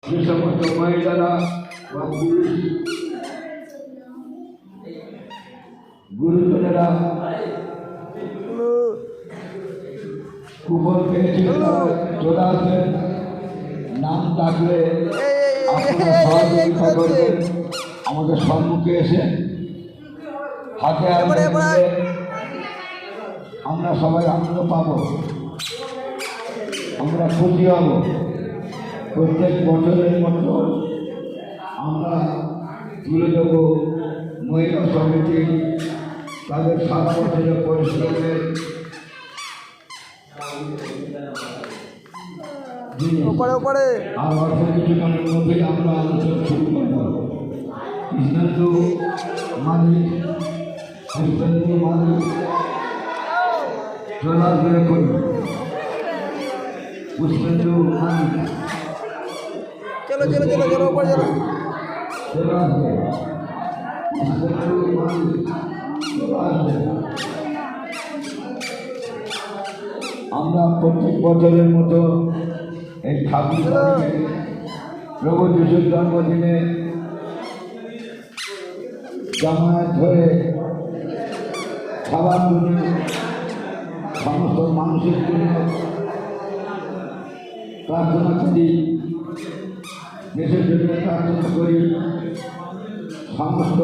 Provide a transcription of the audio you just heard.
যে সমস্ত মহিলারা বা গুরুজনেরা কুপন পেয়েছিল চলে আসবেন, নাম ডাকলে আপনারা সহযোগিতা করবেন। আমাদের সম্মুখে এসে হাতে আমরা সবাই আনন্দ পাব, আমরা খুশি হব। প্রত্যেক বছরের মতো আমরা তুলে দেব মহিলা সমিতি তাদের 7 বছরের পরিশ্রমের আর অল্প কিছুক্ষণের মধ্যেই আমরা আলোচনা শুরু করব। কৃষ্ণেন্দু মালিক চলা ধরে করি পুষ্পেন্দু মালিক चलो चलो चलो चलो ऊपर चलो চলা ধরে পুষ্পেন্দু মালিক চলা ধরে। আমরা প্রত্যেক বছরের মতো এই 26 তারিখে প্রভু যিশুর জন্মদিনে জামায়াত হয়ে খাবার জন্য সমস্ত মানুষের জন্য প্রার্থনা করি, দেশের জন্য প্রার্থনা করি। সমস্ত